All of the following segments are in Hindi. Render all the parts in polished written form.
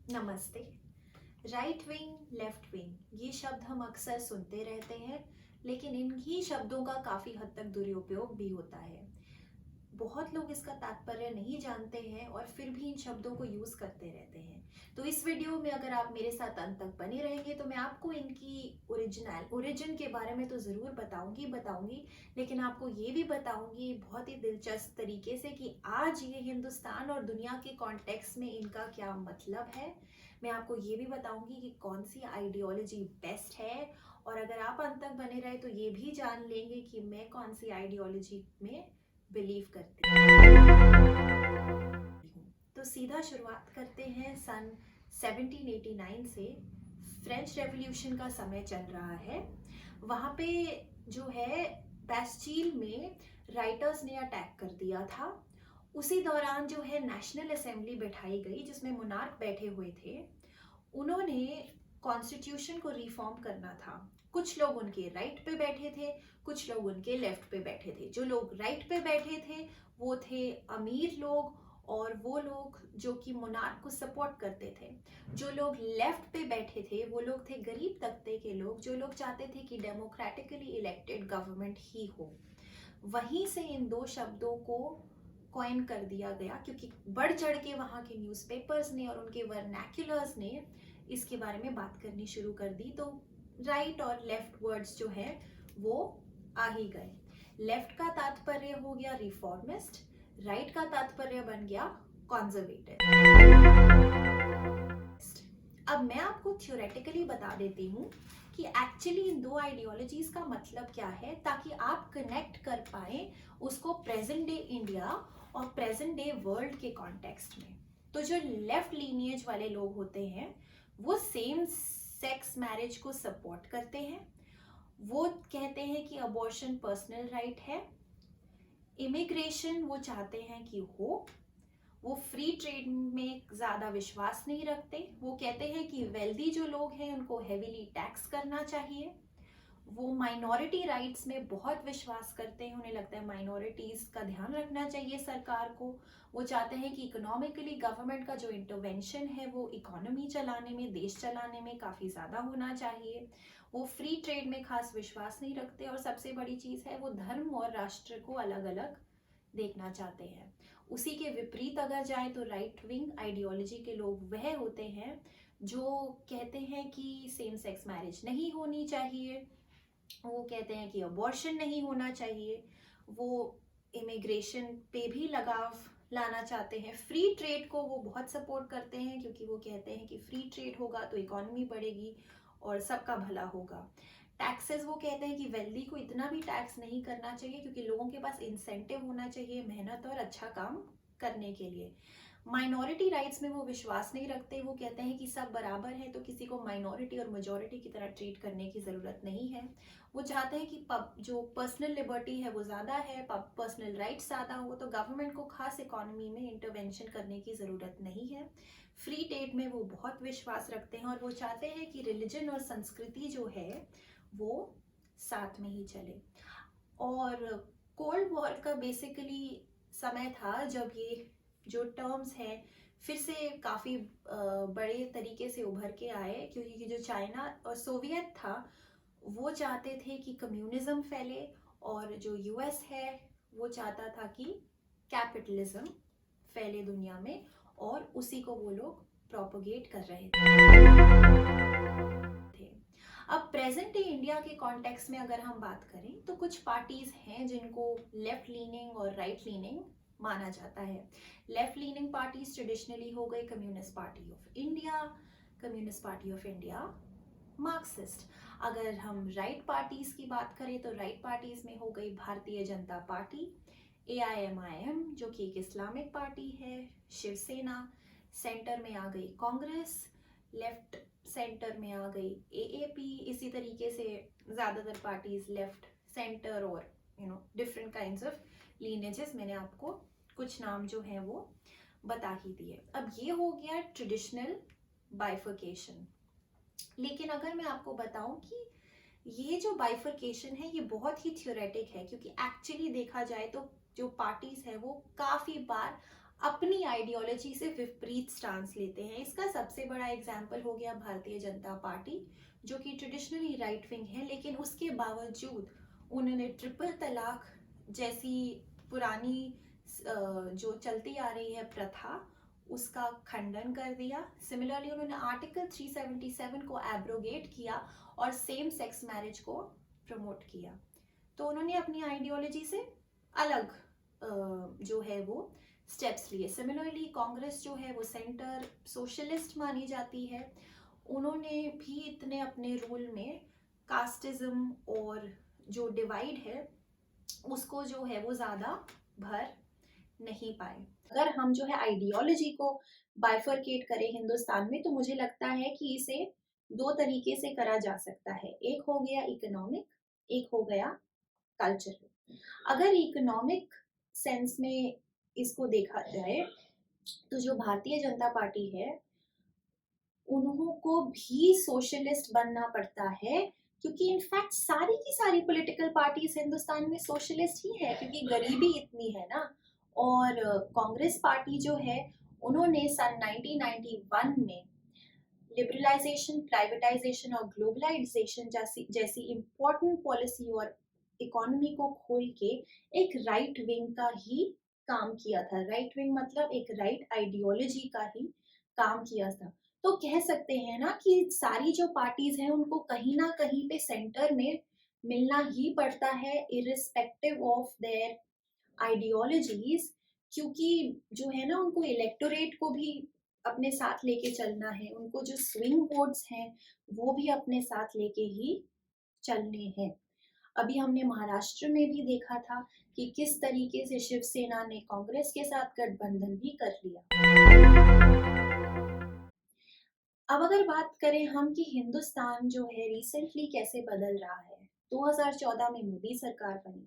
नमस्ते। राइट विंग, लेफ्ट विंग ये शब्द हम अक्सर सुनते रहते हैं, लेकिन इन्हीं शब्दों का काफ़ी हद तक दुरुपयोग भी होता है। बहुत लोग इसका तात्पर्य नहीं जानते हैं और फिर भी इन शब्दों को यूज़ करते रहते हैं। तो इस वीडियो में अगर आप मेरे साथ अंत तक बने रहेंगे तो मैं आपको इनकी ओरिजिन के बारे में तो ज़रूर बताऊंगी, लेकिन आपको ये भी बताऊंगी बहुत ही दिलचस्प तरीके से कि आज ये हिंदुस्तान और दुनिया के कॉन्टेक्स्ट में इनका क्या मतलब है। मैं आपको ये भी बताऊंगी कि कौन सी आइडियोलॉजी बेस्ट है, और अगर आप अंत तक बने रहे तो ये भी जान लेंगे कि मैं कौन सी आइडियोलॉजी में बिलीव करती हूँ। तो सीधा शुरुआत करते हैं। सन 1789 से फ्रेंच रेवोल्यूशन का समय चल रहा है। वहाँ पे जो है बैस्टील में राइटर्स ने अटैक कर दिया था। उसी दौरान जो है नेशनल असेंबली बैठाई गई जिसमें मोनार्क बैठे हुए थे। उन्होंने कॉन्स्टिट्यूशन को रिफॉर्म करना था। कुछ लोग उनके राइट पे बैठे थे, कुछ लोग उनके लेफ्ट पे बैठे थे। जो लोग राइट पे बैठे थे वो थे अमीर लोग, और वो लोग जो कि मोनार्क को सपोर्ट करते थे। जो लोग लेफ्ट पे बैठे थे वो लोग थे गरीब तबके के लोग, जो लोग चाहते थे कि डेमोक्रेटिकली इलेक्टेड गवर्नमेंट ही हो। वहीं से इन दो शब्दों को कॉइन कर दिया गया, क्योंकि बढ़ चढ़ के वहाँ के न्यूज़पेपर्स ने और उनके वर्नैक्युलर्स ने इसके बारे में बात करनी शुरू कर दी। तो राइट और लेफ्ट वर्ड्स जो है वो आ ही गए। लेफ्ट का तात्पर्य हो गया रिफॉर्मिस्ट, राइट का तात्पर्य बन गया कॉन्जर्वेटिव। अब मैं आपको थ्योरेटिकली बता देती हूँ कि एक्चुअली इन दो आइडियोलॉजीज का मतलब क्या है, ताकि आप कनेक्ट कर पाए उसको प्रेजेंट डे इंडिया और प्रेजेंट डे वर्ल्ड के कॉन्टेक्स्ट में। तो जो लेफ्ट लीनिएज वाले लोग होते हैं वो सेम सेक्स मैरिज को सपोर्ट करते हैं। वो कहते हैं कि अबॉर्शन पर्सनल राइट है। इमिग्रेशन वो चाहते हैं कि हो। वो फ्री ट्रेड में ज़्यादा विश्वास नहीं रखते। वो कहते हैं कि वेल्दी जो लोग हैं उनको हेवीली टैक्स करना चाहिए। वो माइनॉरिटी राइट्स में बहुत विश्वास करते हैं। उन्हें लगता है माइनॉरिटीज़ का ध्यान रखना चाहिए सरकार को। वो चाहते हैं कि इकोनॉमिकली गवर्नमेंट का जो इंटरवेंशन है वो इकोनॉमी चलाने में, देश चलाने में काफ़ी ज़्यादा होना चाहिए। वो फ्री ट्रेड में खास विश्वास नहीं रखते, और सबसे बड़ी चीज़ है वो धर्म और राष्ट्र को अलग अलग देखना चाहते हैं। उसी के विपरीत अगर जाए तो राइट विंग आइडियोलॉजी के लोग वह होते हैं जो कहते हैं कि सेम सेक्स मैरिज नहीं होनी चाहिए। वो कहते हैं कि अबॉर्शन नहीं होना चाहिए। वो इमिग्रेशन पे भी लगाव लाना चाहते हैं। फ्री ट्रेड को वो बहुत सपोर्ट करते हैं, क्योंकि वो कहते हैं कि फ्री ट्रेड होगा तो इकोनॉमी बढ़ेगी और सबका भला होगा। टैक्सेस वो कहते हैं कि वेल्दी को इतना भी टैक्स नहीं करना चाहिए, क्योंकि लोगों के पास इंसेंटिव होना चाहिए मेहनत और अच्छा काम करने के लिए। माइनॉरिटी राइट्स में वो विश्वास नहीं रखते। वो कहते हैं कि सब बराबर है, तो किसी को माइनॉरिटी और मेजॉरिटी की तरह ट्रीट करने की ज़रूरत नहीं है। वो चाहते हैं कि जो पर्सनल लिबर्टी है वो ज़्यादा है, पर्सनल राइट्स ज़्यादा हो, तो गवर्नमेंट को खास इकोनॉमी में इंटरवेंशन करने की ज़रूरत नहीं है। फ्री ट्रेड में वो बहुत विश्वास रखते हैं, और वो चाहते हैं कि रिलीजन और संस्कृति जो है वो साथ में ही चले। और कोल्ड वॉर का बेसिकली समय था जब ये जो टर्म्स हैं फिर से काफ़ी बड़े तरीके से उभर के आए, क्योंकि जो चाइना और सोवियत था वो चाहते थे कि कम्युनिज्म फैले, और जो यूएस है वो चाहता था कि कैपिटलिज्म फैले दुनिया में, और उसी को वो लोग प्रोपोगेट कर रहे थे। अब प्रेजेंट डे इंडिया के कॉन्टेक्स्ट में अगर हम बात करें तो कुछ पार्टीज हैं जिनको लेफ्ट लीनिंग और राइट लीनिंग माना जाता है। लेफ्ट लीनिंग पार्टीज ट्रेडिशनली हो गई communist party of India, communist party of India, Marxist. अगर हम राइट पार्टीज की बात करें तो राइट पार्टीज में हो गई भारतीय जनता पार्टी, AIMIM जो कि एक इस्लामिक पार्टी है, शिवसेना। सेंटर में आ गई कांग्रेस, लेफ्ट सेंटर में आ गई AAP। इसी तरीके से ज़्यादातर पार्टीज लेफ्ट सेंटर और डिफरेंट काइंड्स ऑफ लीनेजेस, मैंने आपको कुछ नाम जो है वो बता ही दिए। अब ये हो गया ट्रेडिशनल बाइफर्केशन। लेकिन अगर मैं आपको बताऊं कि ये जो बाइफर्केशन है ये बहुत ही थ्योरेटिक है, क्योंकि एक्चुअली देखा जाए तो जो पार्टीज है वो काफ़ी बार अपनी आइडियोलॉजी से विपरीत स्टांस लेते हैं। इसका सबसे बड़ा एग्जाम्पल हो गया भारतीय जनता पार्टी, जो कि ट्रेडिशनली राइट विंग है, लेकिन उसके बावजूद उन्होंने ट्रिपल तलाक जैसी पुरानी जो चलती आ रही है प्रथा, उसका खंडन कर दिया। सिमिलरली उन्होंने आर्टिकल 377 को एब्रोगेट किया और सेम सेक्स मैरिज को प्रमोट किया। तो उन्होंने अपनी आइडियोलॉजी से अलग जो है वो स्टेप्स लिए। सिमिलरली कांग्रेस जो है वो सेंटर सोशलिस्ट मानी जाती है। उन्होंने भी इतने अपने रूल में कास्टिज्म और जो डिवाइड है उसको जो है वो ज़्यादा भर नहीं पाए। अगर हम जो है आइडियोलॉजी को बाइफरकेट करें हिंदुस्तान में, तो मुझे लगता है कि इसे दो तरीके से करा जा सकता है। एक हो गया इकोनॉमिक, एक हो गया कल्चरल। अगर इकोनॉमिक सेंस में इसको देखा जाए, तो जो भारतीय जनता पार्टी है उन्हों को भी सोशलिस्ट बनना पड़ता है, क्योंकि इनफैक्ट सारी की सारी पॉलिटिकल पार्टीज हिंदुस्तान में सोशलिस्ट ही है, क्योंकि गरीबी इतनी है ना। और कांग्रेस पार्टी जो है उन्होंने सन 1991 में लिबरलाइजेशन, प्राइवेटाइजेशन और ग्लोबलाइजेशन जैसी जैसी इम्पोर्टेंट पॉलिसी और इकोनॉमी को खोल के एक राइट विंग का ही काम किया था। राइट विंग मतलब एक राइट आइडियोलॉजी का ही काम किया था। तो कह सकते हैं ना कि सारी जो पार्टीज हैं उनको कहीं ना कहीं पे सेंटर में मिलना ही पड़ता है, इरिस्पेक्टिव ऑफ देयर आइडियोलॉजीज, क्योंकि जो है ना उनको इलेक्टोरेट को भी अपने साथ लेके चलना है, उनको जो स्विंग वोट्स हैं वो भी अपने साथ लेके ही चलने हैं। अभी हमने महाराष्ट्र में भी देखा था कि किस तरीके से शिवसेना ने कांग्रेस के साथ गठबंधन भी कर लिया। अब अगर बात करें हम कि हिंदुस्तान जो है रिसेंटली कैसे बदल रहा है, 2014 में मोदी सरकार बनी,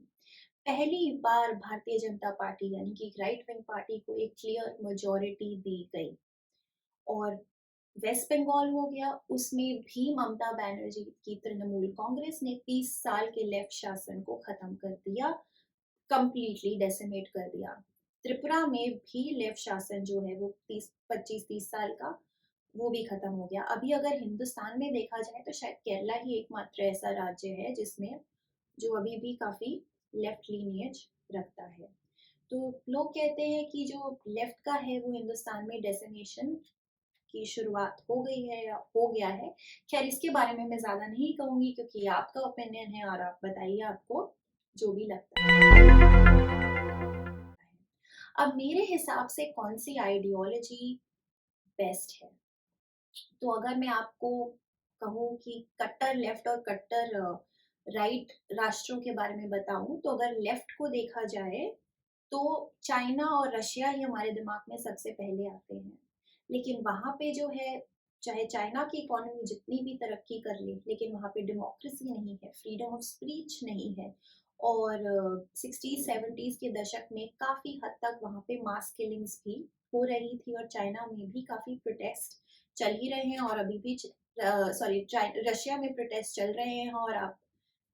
पहली बार भारतीय जनता पार्टी यानी कि राइट विंग पार्टी को एक क्लियर मेजोरिटी दी गई। और वेस्ट बंगाल हो गया, उसमें भी ममता बनर्जी की तृणमूल कांग्रेस ने 30 साल के लेफ्ट शासन को खत्म कर दिया, कंप्लीटली डेसिमेट कर दिया। त्रिपुरा में भी लेफ्ट शासन जो है वो 25-30 साल का वो भी खत्म हो गया। अभी अगर हिंदुस्तान में देखा जाए तो शायद केरला ही एकमात्र ऐसा राज्य है जिसमें जो अभी भी काफी लेफ्ट लीनियज रखता है। तो लोग कहते हैं कि जो लेफ्ट का है वो हिंदुस्तान में डेसिमेशन की शुरुआत हो गई है या हो गया है। खैर इसके बारे में मैं ज्यादा नहीं कहूंगी, क्योंकि ये आपका ओपिनियन है और आप बताइए आपको जो भी लगता है। अब मेरे हिसाब से कौन सी आइडियोलॉजी बेस्ट है, तो अगर मैं आपको कहूँ कि कट्टर लेफ्ट और कट्टर राइट राष्ट्रों के बारे में बताऊं, तो अगर लेफ्ट को देखा जाए तो चाइना और रशिया ही हमारे दिमाग में सबसे पहले आते हैं। लेकिन वहां पे जो है, चाहे चाइना की इकोनॉमी जितनी भी तरक्की कर ले, लेकिन वहां पे डेमोक्रेसी नहीं है, फ्रीडम ऑफ स्पीच नहीं है। और 60s 70s के दशक में काफी हद तक वहां पे मास किलिंग्स भी हो रही थी, और चाइना में भी काफी प्रोटेस्ट चल ही रहे हैं, और अभी भी सॉरी रशिया में प्रोटेस्ट चल रहे हैं, और आप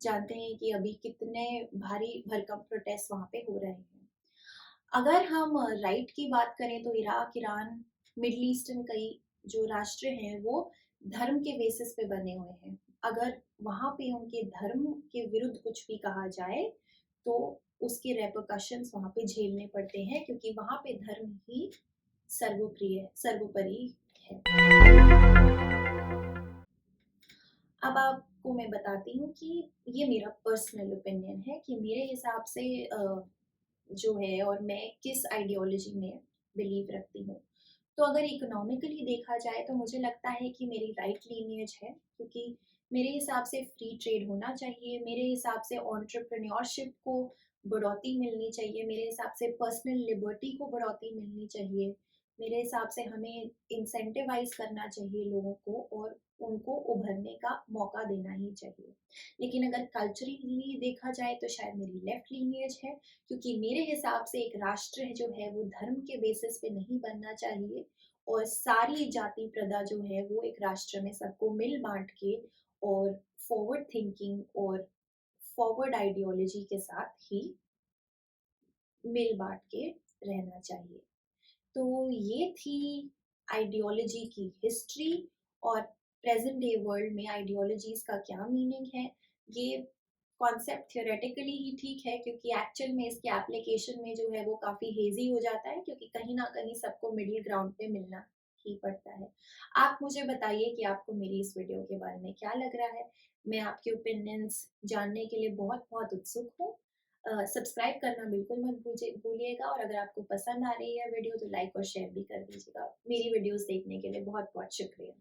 जानते हैं कि अभी कितने भारी भरकम प्रोटेस्ट वहां पे हो रहे हैं। अगर हम राइट की बात करें तो इराक, ईरान, मिडल ईस्टर्न कई जो राष्ट्र हैं वो धर्म के बेसिस पे बने हुए हैं। अगर वहां पे उनके धर्म के विरुद्ध कुछ भी कहा जाए तो उसके रेपरकशंस वहां पे झेलने पड़ते हैं, क्योंकि वहां पे धर्म ही सर्वप्रिय सर्वोपरि है। अब आपको मैं बताती हूँ कि ये मेरा पर्सनल ओपिनियन है कि मेरे हिसाब से जो है और मैं किस आइडियोलॉजी में बिलीव रखती हूँ। तो अगर इकोनॉमिकली देखा जाए तो मुझे लगता है कि मेरी राइट लीनियज है, क्योंकि मेरे हिसाब से फ्री ट्रेड होना चाहिए, मेरे हिसाब से एंटरप्रेन्योरशिप को बढ़ोतरी मिलनी चाहिए, मेरे हिसाब से पर्सनल लिबर्टी को बढ़ोतरी मिलनी चाहिए, मेरे हिसाब से हमें इंसेंटिवाइज करना चाहिए लोगों को और उनको उभरने का मौका देना ही चाहिए। लेकिन अगर कल्चरली देखा जाए तो शायद मेरी लेफ्ट लीनियज है, क्योंकि मेरे हिसाब से एक राष्ट्र जो है वो धर्म के बेसिस पे नहीं बनना चाहिए, और सारी जाति प्रदा जो है वो एक राष्ट्र में सबको मिल बांट के और फॉरवर्ड थिंकिंग और फॉरवर्ड आइडियोलॉजी के साथ ही मिल बांट के रहना चाहिए। तो ये थी आइडियोलॉजी की हिस्ट्री और प्रेजेंट डे वर्ल्ड में आइडियोलॉजीज का क्या मीनिंग है। ये कॉन्सेप्ट थियोरेटिकली ही ठीक है, क्योंकि एक्चुअल में इसके एप्लीकेशन में जो है वो काफ़ी हेजी हो जाता है, क्योंकि कहीं ना कहीं सबको मिडिल ग्राउंड पे मिलना ही पड़ता है। आप मुझे बताइए कि आपको मेरी इस वीडियो के बारे में क्या लग रहा है। मैं आपके ओपिनियंस जानने के लिए बहुत बहुत उत्सुक हूँ। सब्सक्राइब करना बिल्कुल मत भूलिएगा, और अगर आपको पसंद आ रही है वीडियो तो लाइक और शेयर भी कर दीजिएगा। मेरी वीडियोस देखने के लिए बहुत बहुत शुक्रिया।